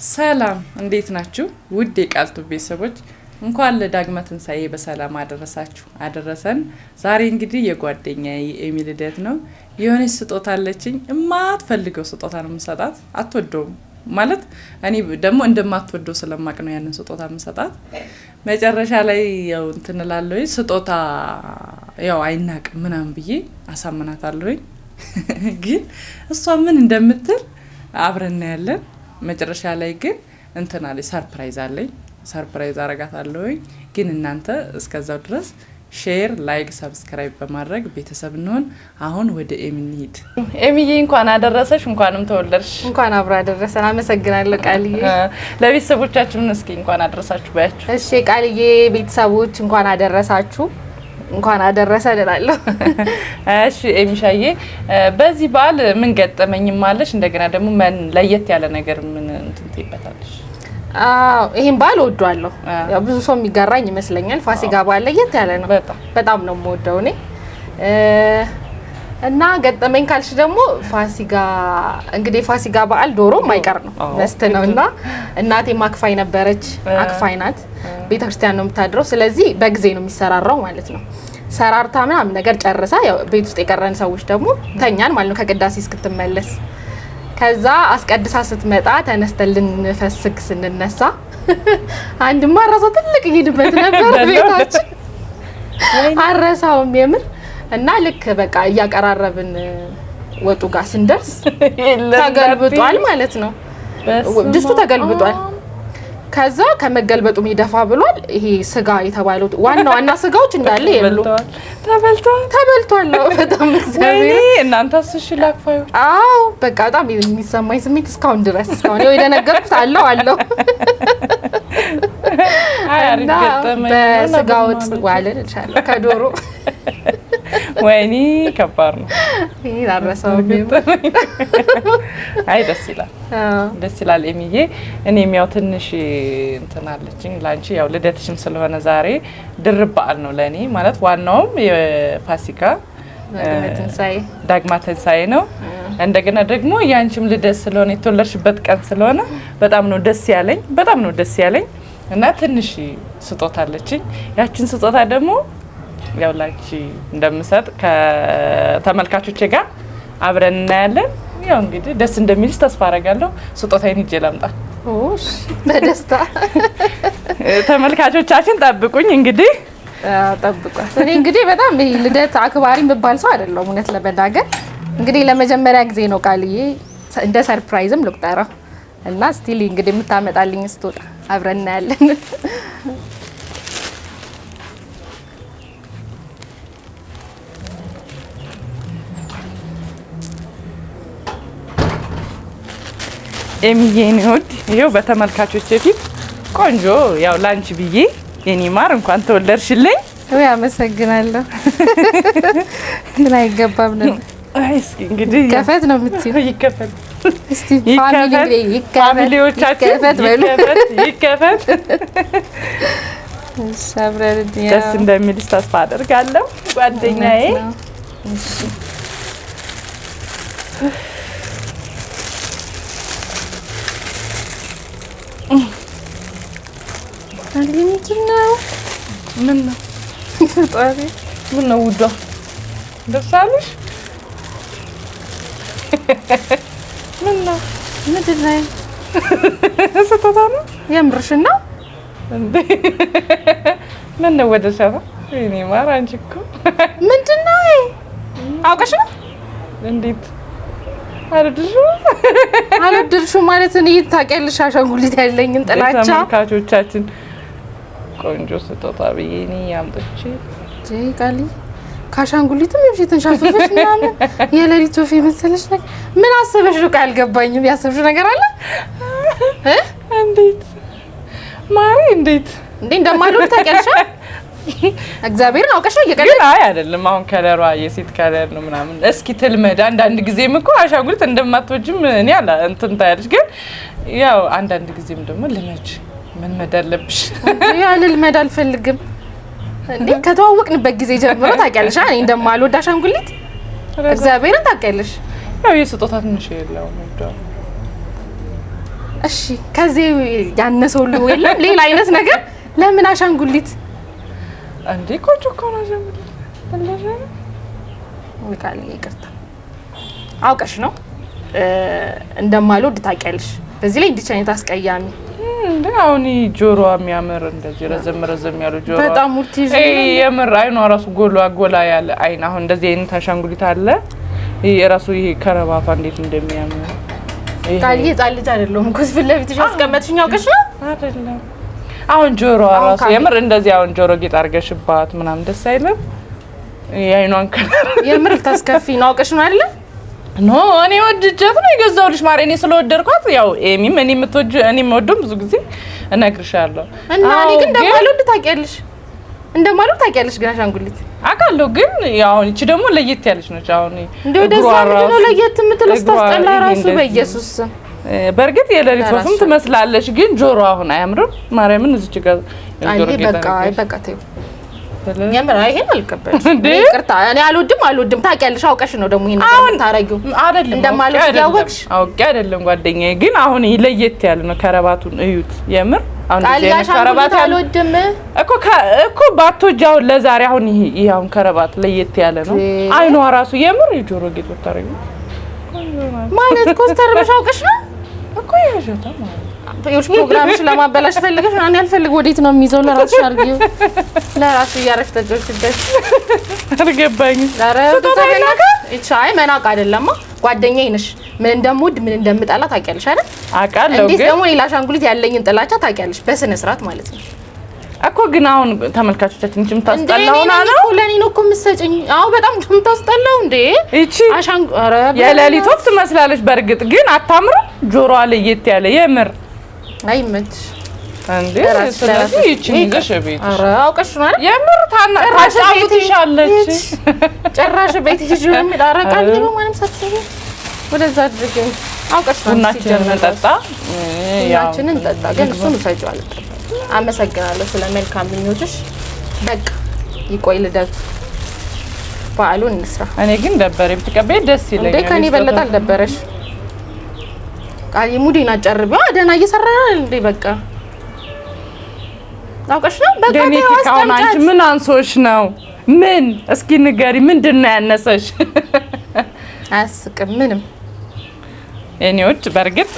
ሰላም እንዴት ናችሁ? ውድ የቃልቱ ቤተሰቦች እንኳን ለዳግመ ትንሳኤ በሰላም አደረሰን። ዛሬ እንግዲህ የጓደኛዬ የኤሚ ልደት ነው። የሆነች ስጦታ አለችኝ። የማትፈልገው ስጦታ ነው የምሰጣት። አትወደውም ማለት እኔ ደግሞ እንደማትወደው ስለማቅ ነው ያንን ስጦታ የምሰጣት። መጨረሻ ላይ ያው እንትን እላለሁ ስጦታ ያው አይናቅም ምናምን ብዬ አሳምናታለሁ። ግን እሷ ምን እንደምትል አብረን ያለን መጨረሻ ላይ ግን እንትን አለ ሰርፕራይዝ አረጋታለሁ። ግን እናንተ እስከዛው ድረስ ሼር፣ ላይክ፣ ሰብስክራይብ በማድረግ ቤተሰብ እንሆን። አሁን ወደ ኤሚ እንሂድ። ኤሚዬ እንኳን አደረሰሽ፣ እንኳንም ተወለድሽ። እንኳን አብራ አደረሰን። አመሰግናለሁ ቃልዬ። ለቤተሰቦቻችን እስኪ እንኳን አደረሳችሁ ባያችሁ። እሺ ቃልዬ ቤተሰቦች እንኳን አደረሳችሁ፣ እንኳን አደረሰ እላለሁ። እሺ ኤሚሻዬ በዚህ በዓል ምን ገጠመኝም አለሽ? እንደገና ደግሞ ምን ለየት ያለ ነገር ምን እንትን ትይበታለሽ? ይሄን በዓል ወዷለሁ። ያው ብዙ ሰው የሚጋራኝ ይመስለኛል። ፋሲካ በዓል ለየት ያለ ነው። በጣም ነው የምወደው እኔ። እና ገጠመኝ ካልሽ ደግሞ ፋሲካ እንግዲህ ፋሲካ በዓል ዶሮ ማይቀር ነው መስት ነውና እናቴ ማክፋይ ነበረች። አክፋይ ናት። ቤተክርስቲያን ነው የምታድረው። ስለዚህ በጊዜ ነው የሚሰራራው ማለት ነው። ሰራርታ ምናምን ነገር ጨርሳ ያው ቤት ውስጥ የቀረን ሰዎች ደግሞ ተኛን ማለት ነው ከቅዳሴ እስክትመለስ። ከዛ አስቀድሳ ስትመጣ ተነስተን ልንፈስግ ስንነሳ አንድማ ራሷ ትልቅ ይሄድበት ነበር ቤታችን አረሳውም የምር። እና ልክ በቃ እያቀራረብን ወጡ ጋር ስንደርስ ተገልብጧል ማለት ነው። ድስቱ ተገልብጧል። ከዛ ከመገልበጡ ይደፋ ብሏል። ይሄ ስጋ የተባለው ዋና ስጋዎች እንዳለ የሉ ተበልቷል። በጣም እግዚአብሔር እናንተስ እሺ ላክፋዮች? አዎ በቃ በጣም የሚሰማኝ ስሜት እስካሁን ድረስ ነው የደነገርኩት። አለው እና በስጋ ወጥ ዋለን እንሻላ ከዶሮ ወይኔ ከባድ ነው። ይራረሳው አይ ደስ ይላል ኤሚዬ። እኔም ያው ትንሽ እንትን አለችኝ ላንቺ ያው ልደትሽም ስለሆነ ዛሬ ድርብ በዓል ነው ለኔ ማለት ዋናውም የፋሲካ ዳግማ ትንሳኤ ነው። እንደገና ደግሞ ያንቺም ልደት ስለሆነ የተወለድሽበት ቀን ስለሆነ በጣም ነው ደስ ያለኝ እና ትንሽ ስጦታ አለችኝ። ያችን ስጦታ ደግሞ ያው ላንቺ እንደምሰጥ ከተመልካቾቼ ጋር አብረን እናያለን። ያው እንግዲህ ደስ እንደሚልሽ ተስፋ አደርጋለሁ። ስጦታዬን ሂጄ ላምጣ። ኦሽ በደስታ ተመልካቾቻችን ጠብቁኝ። እንግዲህ ጠብቋት። እኔ እንግዲህ በጣም ልደት አክባሪ የምባል ሰው አይደለሁም እውነት ለመናገር። እንግዲህ ለመጀመሪያ ጊዜ ነው ቃልዬ እንደ ሰርፕራይዝም ልቁጠረው እና ስቲል እንግዲህ የምታመጣልኝ ስጦታ አብረን እናያለን። ኤሚዬ ነው ይሄው በተመልካቾቼ ፊት ቆንጆ ያው ላንቺ ብዬ የኔ ማር እንኳን ተወለድሽልኝ። ወይ አመሰግናለሁ። ምን አይገባም ነው። እስኪ እንግዲህ ከፈት ነው የምትይው? ይከፈት እስቲ ፋሚሊዎቻችን ይከፈት። ሰብረን ደስ እንደሚልሽ ተስፋ አደርጋለሁ ጓደኛዬ። እሺ ምን ነው ፈጣሪ ምን ነው ውዷ ደስ አለሽ? ምን ነው ምንድን ነው ስጦታ ነው የምርሽን ነው እንዴ? ምን ነው ወደ ሰባ እኔ ማር አንቺ እኮ ምንድን ነው አውቀሽ ነው? እንዴት አልወደድሽው ማለት ነው? ታውቂያለሽ አሻንጉሊት ያለኝን ጥላቻ። ተመልካቾቻችን ቆንጆ ስጦታ ብዬ እኔ ያምጥቼ ቃሊ ካሻንጉሊትም ይብሽ ተንሻፈፈሽ ምናምን የሌሊት ወፍ መሰለሽ ነገር ምን አሰበሽ ነው? አልገባኝም። ያሰብሽው ነገር አለ እንዴት ማሪ እንዴት እንደማልወድ ታውቂያለሽ? እግዚአብሔርን አውቀሽ ነው እየቀለድሽ? አይ አይደለም። አሁን ከለሯ የሴት ከለር ነው ምናምን። እስኪ ትልመድ። አንዳንድ ጊዜም እኮ አሻንጉሊት እንደማትወጂም እኔ አላ እንትን ታያለሽ። ግን ያው አንዳንድ ጊዜም ደግሞ ልመጅ ምን መዳለብሽ? ያለ ልመድ አልፈልግም። እንዴ ከተዋወቅንበት ጊዜ ጀምሮ ታውቂያለሽ እኔ እንደማልወድ አሻንጉሊት። እግዚአብሔርን ታውቂያለሽ? ያው የስጦታ ትንሽ የለውም እሺ ከዚህ ያነሰው ሁሉ የለም ሌላ አይነት ነገር ለምን አሻንጉሊት እንዴ ቆንጆ እኮ ነው አሻንጉሊት እንደዛ ወቃል ይቅርታ አውቀሽ ነው እንደማልወድ ታውቂያለሽ በዚህ ላይ እንዲህ አይነት አስቀያሚ እንዴ አሁን ጆሮዋ የሚያምር እንደዚህ ረዘም ያለው ጆሮ በጣም ሙርቲጂ የምር አይኗ ራሱ ጎላ ያለ አይን አሁን እንደዚህ አይነት አሻንጉሊት አለ ይሄ ራሱ ይሄ ከረባቷ እንዴት እንደሚያምር ታዲያ ጻልጅ አይደለም እኮ ፊት ለፊትሽ አስቀመጥሽኝ አውቀሽ ነው አይደለም አሁን ጆሮዋ ራሱ የምር እንደዚህ አሁን ጆሮ ጌጥ አርገሽባት ምናምን ደስ አይልም የአይኗን ከለር የምር ታስከፊ ነው አውቀሽ ነው አይደል ኖ እኔ ወድጃት ነው የገዛውልሽ ማሬ እኔ ስለወደድኳት ያው ኤሚም እኔ የምወደው ብዙ ጊዜ እነግርሻለሁ እና እኔ ግን እንደማልወድ ታውቂያለሽ ግን አሻንጉሊት አውቃለሁ ግን ያው እቺ ደግሞ ለየት ያለች ነች አሁን እንደዛ ነው ለየት የምትለው ስታስጠላ ራሱ በኢየሱስ በርግጥ የሌሊት ወፍም ትመስላለች ግን ጆሮ አሁን አያምርም ማርያምን እዚች ጋር ጆሮ ጌታ በቃ ተይው የምር አይሄን አልከበልሽ ይቅርታ እኔ አልወድም ታውቂያለሽ አውቀሽ ነው ደግሞ ይሄን ነገር ታረጊው አይደለም እንደማልወድ ያወቅሽ አውቄ አይደለም ጓደኛዬ ግን አሁን ለየት ያለ ነው ከረባቱን እዩት የምር አሁን ቃልያሽ ከረባት አልወድም እኮ ባቶጃው ለዛሬ አሁን ይሄ አሁን ከረባት ለየት ያለ ነው አይኗ ራሱ የምር የጆሮ ጌጥ ወጣረኝ ማለት ኮስተር በሻውቀሽ ነው እኮ ያጀታ ማለት ይኸውልሽ ፕሮግራምሽ ለማበላሽ ፈልገሽ እኔ አልፈልግ ወዴት ነው የሚይዘው ለራስሽ አርጊው ለራስሽ ያረፍተጆችበት አልገባኝ ለራስሽ እቻይ መናቅ አይደለም ጓደኛዬ ነሽ ምን እንደምወድ ምን እንደምጠላ ታውቂያለሽ አይደል አውቃለሁ ግን ደግሞ ሌላ አሻንጉሊት ያለኝን ጥላቻ ታውቂያለሽ በስነ ስርዓት ማለት ነው እኮ ግን አሁን ተመልካቾቻችን እንጂ ምታስጠላውና ነው ለኔ ነው እኮ የምትሰጪኝ አው በጣም ምታስጠላው እንዴ እቺ የሌሊት ወፍ ትመስላለች በርግጥ ግን አታምርም ጆሮዋ ለየት ያለ የምር አይመች እንዴ ስለዚህ እቺን ይዘሽ ቤት ኧረ አውቀሽ ነው አይደል የምር ታጫውትሻለች ጭራሽ ቤት ይዤ የሚዳረቃል ነው ማንም ሳትሰሪ ወደዛ አድርገኝ አውቀሽ ነው ቡናችንን እንጠጣ ቡናችንን እንጠጣ ግን እሱን ሰጪው አለ አመሰግናለሁ ስለ መልካም ምኞትሽ በቃ ይቆይ ልደቱ በዓሉን እንስራ እኔ ግን ደበረኝ ብትቀበይ ደስ ይለኛል እንዴ ከኔ በለጠ አልደበረሽ ቃል ሙዲና ጨርቢዋ ደና እየሰራናል እንዴ በቃ አውቀሽ ነው በቃ ታውቃለሽ አንቺ ምን አንሶሽ ነው ምን እስኪ ንገሪ ምንድነው ያነሰሽ አስቅም ምንም እኔዎች በርግጥ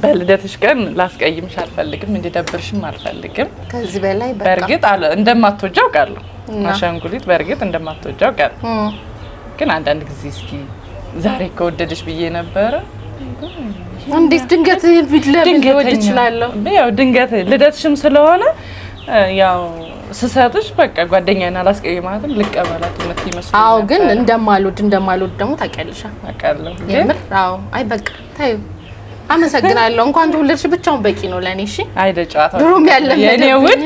በልደትሽ ቀን ላስቀይምሽ አልፈልግም እንዲደብርሽም አልፈልግም ከዚህ በላይ በርግጥ እንደማትወጃው ቃል አሻንጉሊት በርግጥ እንደማትወጃው ቃል ግን አንዳንድ ጊዜ እስኪ ዛሬ ከወደድሽ ብዬ ነበር እንዴት ድንገት ሊወድ ይችላል ያው ድንገት ልደትሽም ስለሆነ ያው ስሰጥሽ በቃ ጓደኛዬን አላስቀይማትም ልቀበላት የምትመስል አዎ ግን እንደማልወድ ደግሞ ታውቂያለሽ አውቃለሁ የምር አዎ አይ በቃ ታዩ አመሰግናለሁ እንኳን ተወለድሽ ብቻውን በቂ ነው ለኔ እሺ አይደ ጨዋታው ድሮም ያለ የኔ ውድ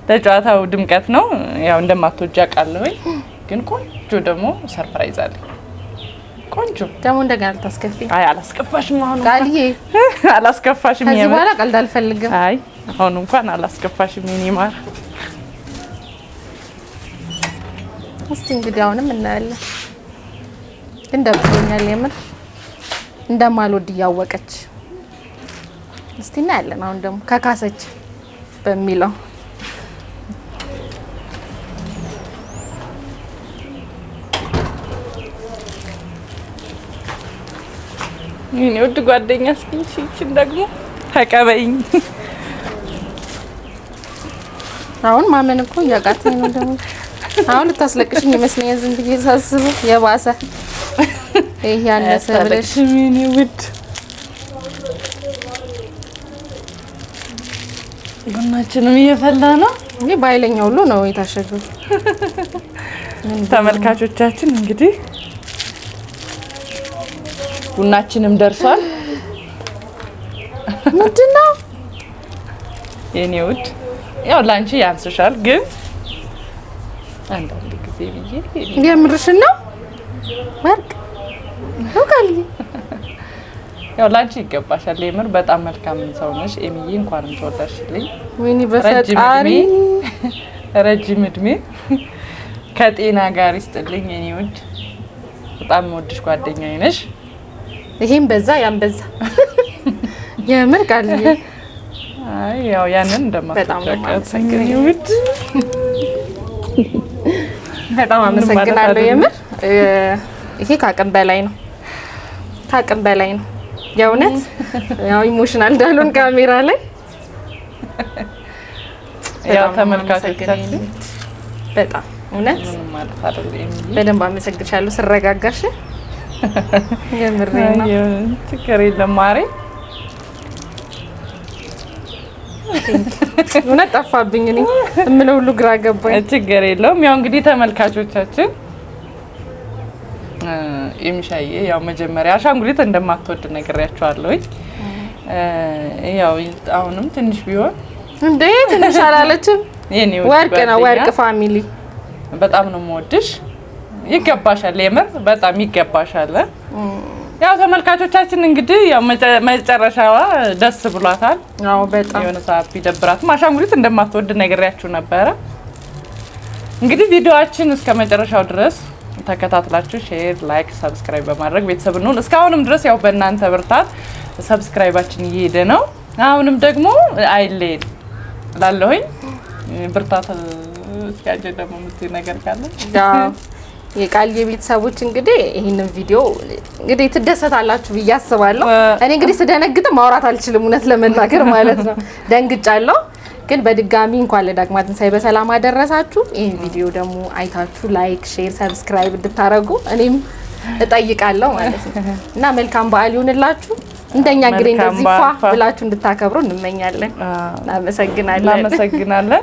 ለጨዋታው ድምቀት ነው ያው እንደማትወጃ ቃለሁ ግን ቆንጆ ደግሞ ሰርፕራይዝ አለ ቆንጆ ደግሞ እንደገና ልታስከፊ አይ አላስከፋሽም አሁን ቃልዬ አላስከፋሽም ከዚህ በኋላ ቀልድ አልፈልግም አይ አሁን እንኳን አላስከፋሽም የኔ ማር እስቲ እንግዲህ አሁንም እናያለን እንደብኛል የምር እንደማልወድ እያወቀች እስቲ እናያለን አሁን ደግሞ ከካሰች በሚለው እኔ ወድ ጓደኛ እስኪ ደግሞ ተቀበይኝ አሁን ማመን እኮ ያቃተኝ ነው ደግሞ አሁን ልታስለቅሽኝ ይመስለኛል ዝም ብዬ ሳስበው የባሰ ይሄ ያነሰ ብለሽ እኔ ውድ ቡናችንም እየፈላ ነው እኔ ባይለኛው ሁሉ ነው የታሸገው ተመልካቾቻችን እንግዲህ ቡናችንም ደርሷል ምንድነው የኔ ውድ ያው ላንቺ ያንስሻል ግን አንዳንድ ጊዜ ብዬ የምርሽን ነው ወርቅ ወቃሊ ያው ላንቺ ይገባሻል የምር በጣም መልካም ሰው ነሽ ኤሚዬ እንኳንም ተወለድሽልኝ ወይኔ በፈጣሪ ረጅም እድሜ ከጤና ጋር ይስጥልኝ የኔ ውድ በጣም ወድሽ ጓደኛዬ ነሽ ይሄን በዛ ያን በዛ የምር ቃልዬ አይ ያው ያንን እንደማትጨቀጭኝ ውድ በጣም አመሰግናለሁ። የምር ይሄ ከአቅም በላይ ነው፣ ከአቅም በላይ ነው የእውነት። ያው ኢሞሽናል እንዳልሆን ካሜራ ላይ ያው ተመልካቾቻችን በጣም እውነት ማለት አይደለም። በደንብ አመሰግንሻለሁ ስረጋጋሽ። የምር ነው ችግር የለም ማሬ። እውነት ጠፋብኝ እኔ የምለው ሁሉ ግራ ገባኝ። ችግር የለውም። ያው እንግዲህ ተመልካቾቻችን የሚሻዬ ያው መጀመሪያ አሻንጉሊት እንደማትወድ ነግሬያቸዋለሁ። ያው አሁንም ትንሽ ቢሆን እንዴ ትንሽ አላለችም። ወርቅ ነው ወርቅ ፋሚሊ በጣም ነው የምወድሽ። ይገባሻል፣ የምር በጣም ይገባሻል። ያው ተመልካቾቻችን እንግዲህ ያው መጨረሻዋ ደስ ብሏታል። አዎ በጣም የሆነ ሰዓት ቢደብራትም አሻንጉሊት እንደማትወድ ነግሬያችሁ ነበረ። እንግዲህ ቪዲዮአችን እስከ መጨረሻው ድረስ ተከታትላችሁ ሼር፣ ላይክ፣ ሰብስክራይብ በማድረግ ቤተሰብ እንሁን። እስካሁንም ድረስ ያው በእናንተ ብርታት ሰብስክራይባችን እየሄደ ነው። አሁንም ደግሞ አይሌን ላለሁኝ ብርታት እስካጀ ደግሞ የምትይ ነገር ካለ የቃልዬ ቤተሰቦች እንግዲህ ይሄንን ቪዲዮ እንግዲህ ትደሰታላችሁ ብዬ አስባለሁ። እኔ እንግዲህ ስደነግጥ ማውራት አልችልም እውነት ለመናገር ማለት ነው። ደንግጫለሁ። ግን በድጋሚ እንኳን ለዳግማይ ትንሣኤ በሰላም አደረሳችሁ። ይሄን ቪዲዮ ደግሞ አይታችሁ ላይክ፣ ሼር፣ ሰብስክራይብ እንድታረጉ እኔም እጠይቃለሁ ማለት ነው እና መልካም በዓል ይሁንላችሁ። እንደኛ እንግዲህ እንደዚህ ፏ ብላችሁ እንድታከብሩ እንመኛለን። እናመሰግናለን።